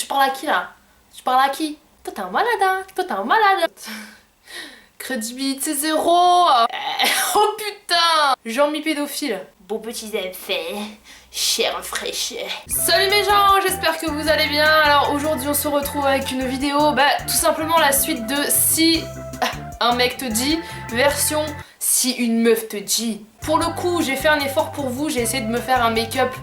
tu parles à qui là? Tu parles à qui? Toi t'es un malade hein? Toi t'es un malade. Crédibilité zéro. Oh putain. Jean-Mi pédophile. Bon petits effets, cher fraîcheur. Salut mes gens, j'espère que vous allez bien. Alors aujourd'hui on se retrouve avec une vidéo, tout simplement la suite de Si un mec te dit, version Si une meuf te dit. Pour le coup j'ai fait un effort pour vous, j'ai essayé de me faire un make-up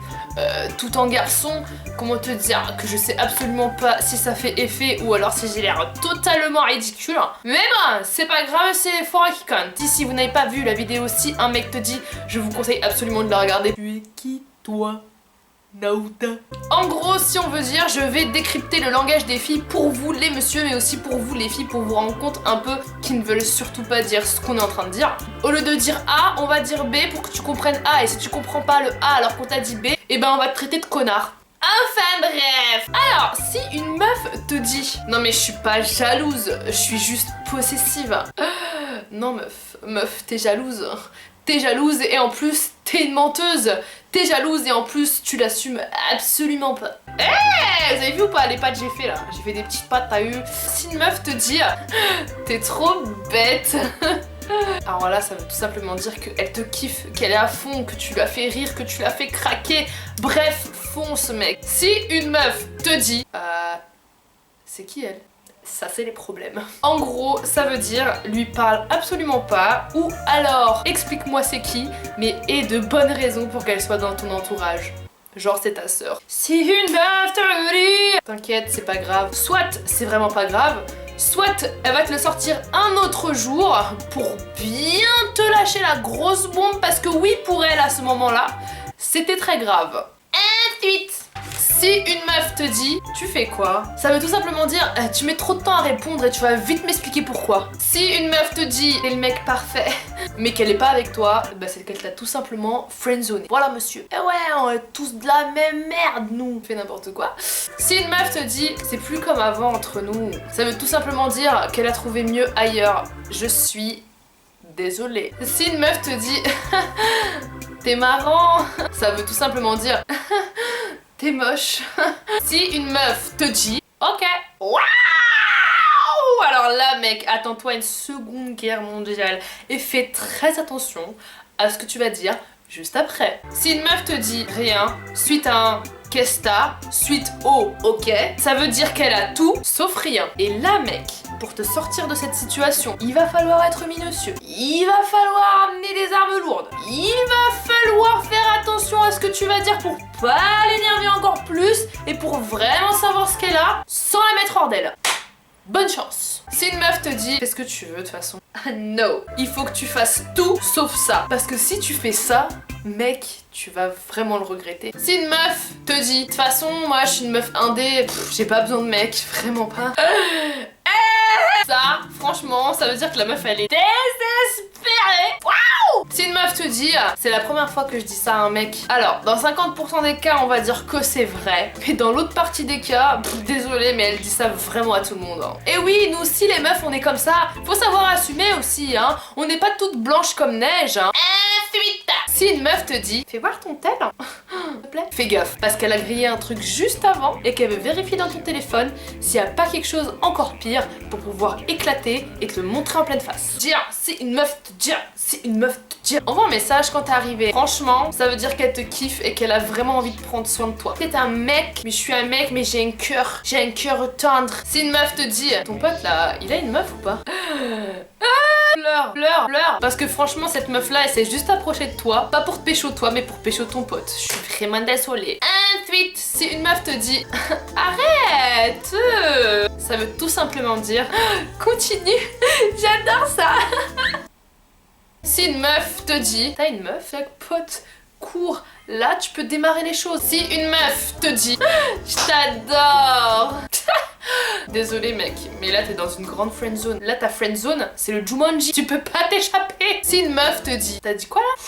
tout en garçon. Comment te dire que je sais absolument pas si ça fait effet ou alors si j'ai l'air totalement ridicule. Mais bon, c'est pas grave, c'est l'effort qui compte. Si vous n'avez pas vu la vidéo Si un mec te dit, je vous conseille absolument de la regarder. Tu es qui toi, Naouda? En gros, si on veut dire, je vais décrypter le langage des filles pour vous les messieurs, mais aussi pour vous les filles, pour vous rendre compte un peu qu'ils ne veulent surtout pas dire ce qu'on est en train de dire. Au lieu de dire A, on va dire B pour que tu comprennes A, et si tu comprends pas le A alors qu'on t'a dit B, et ben on va te traiter de connard. Enfin bref. Alors, si une meuf te dit, non mais je suis pas jalouse, je suis juste possessive. Non meuf, t'es jalouse. T'es jalouse et en plus t'es une menteuse. T'es jalouse et en plus tu l'assumes absolument pas. Vous avez vu ou pas les pattes que j'ai fait là? J'ai fait des petites pattes, t'as eu. Si une meuf te dit t'es trop bête. Alors là ça veut tout simplement dire qu'elle te kiffe, qu'elle est à fond, que tu l'as fait rire, que tu l'as fait craquer. Bref, fonce mec. Si une meuf te dit c'est qui elle? Ça c'est les problèmes. En gros, ça veut dire lui parle absolument pas ou alors explique-moi c'est qui, mais aie de bonnes raisons pour qu'elle soit dans ton entourage. Genre c'est ta sœur. Si une meuf te dit, t'inquiète, c'est pas grave. Soit c'est vraiment pas grave, soit elle va te le sortir un autre jour pour bien te lâcher la grosse bombe parce que oui, pour elle à ce moment-là, c'était très grave. Ensuite, si une meuf te dit tu fais quoi, ça veut tout simplement dire tu mets trop de temps à répondre et tu vas vite m'expliquer pourquoi. Si une meuf te dit t'es le mec parfait mais qu'elle est pas avec toi, c'est qu'elle t'a tout simplement friendzoné. Voilà monsieur. Et ouais, on est tous de la même merde nous. On fait n'importe quoi. Si une meuf te dit c'est plus comme avant entre nous, ça veut tout simplement dire qu'elle a trouvé mieux ailleurs. Je suis désolée. Si une meuf te dit t'es marrant, ça veut tout simplement dire t'es moche. Si une meuf te dit ok, waouh, alors là mec, attends-toi une seconde guerre mondiale et fais très attention à ce que tu vas dire juste après. Si une meuf te dit rien suite à un qu'est-ce t'as, suite au ok, ça veut dire qu'elle a tout sauf rien. Et là mec, pour te sortir de cette situation, il va falloir être minutieux. Il va falloir amener des armes lourdes. Il va falloir faire attention à ce que tu vas dire pour pas l'énerver encore plus et pour vraiment savoir ce qu'elle a sans la mettre hors d'elle. Bonne chance. Si une meuf te dit fais ce que tu veux de toute façon, no, il faut que tu fasses tout sauf ça. Parce que si tu fais ça, mec, tu vas vraiment le regretter. Si une meuf te dit de toute façon, moi je suis une meuf indé, j'ai pas besoin de mec, vraiment pas. Ça, franchement, ça veut dire que la meuf elle est désespérée. Waouh! Si une meuf te dit c'est la première fois que je dis ça à un mec, alors dans 50% des cas on va dire que c'est vrai, mais dans l'autre partie des cas, désolé mais elle dit ça vraiment à tout le monde. Et oui, nous aussi les meufs on est comme ça, faut savoir assumer aussi hein, on n'est pas toutes blanches comme neige hein. Ensuite, si une meuf te dit fais voir ton tel, s'il te plaît, fais gaffe parce qu'elle a grillé un truc juste avant et qu'elle veut vérifier dans ton téléphone s'il n'y a pas quelque chose encore pire pour pouvoir éclater et te le montrer en pleine face. Dire, si une meuf te dit, si une meuf te dit, envoie un message quand t'es arrivé. Franchement, ça veut dire qu'elle te kiffe et qu'elle a vraiment envie de prendre soin de toi. T'es un mec, mais je suis un mec, mais j'ai un cœur tendre. Si une meuf te dit, ton pote là, il a une meuf ou pas? Pleure. Parce que franchement, cette meuf là, elle s'est juste approchée de toi, pas pour te pécho toi, mais pour pécho ton pote. Je suis vraiment désolée. Ensuite, si une meuf te dit arrête, ça veut tout simplement dire continue, j'adore ça. Si une meuf te dit t'as une meuf, pote, cours, là tu peux démarrer les choses. Si une meuf te dit je t'adore. Désolé mec, mais là t'es dans une grande friendzone. Là ta friendzone, c'est le Jumanji, tu peux pas t'échapper. Si une meuf te dit, t'as dit quoi là?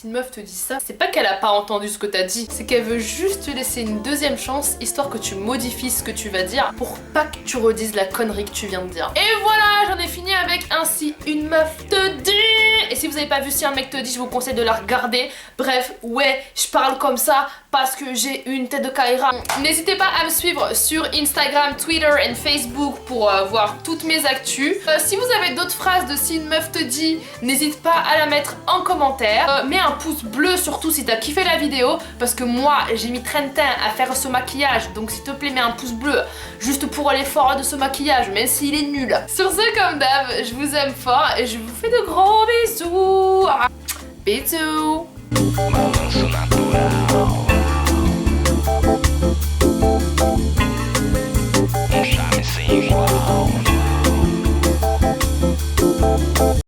Si une meuf te dit ça, c'est pas qu'elle a pas entendu ce que t'as dit, c'est qu'elle veut juste te laisser une deuxième chance, histoire que tu modifies ce que tu vas dire, pour pas que tu redises la connerie que tu viens de dire. Et voilà, j'en ai fini avec ainsi une meuf te dit. Et si vous avez pas vu Si un mec te dit, je vous conseille de la regarder. Bref, ouais, je parle comme ça parce que j'ai une tête de Kaira. N'hésitez pas à me suivre sur Instagram, Twitter et Facebook pour voir toutes mes actus. Si vous avez d'autres phrases de si une meuf te dit, n'hésite pas à la mettre en commentaire. Mets un pouce bleu surtout si t'as kiffé la vidéo, parce que moi j'ai mis 30 ans à faire ce maquillage, donc s'il te plaît mets un pouce bleu juste pour l'effort de ce maquillage, même s'il est nul. Sur ce, comme d'hab, je vous aime fort et je vous fais de gros bisous. Bisous.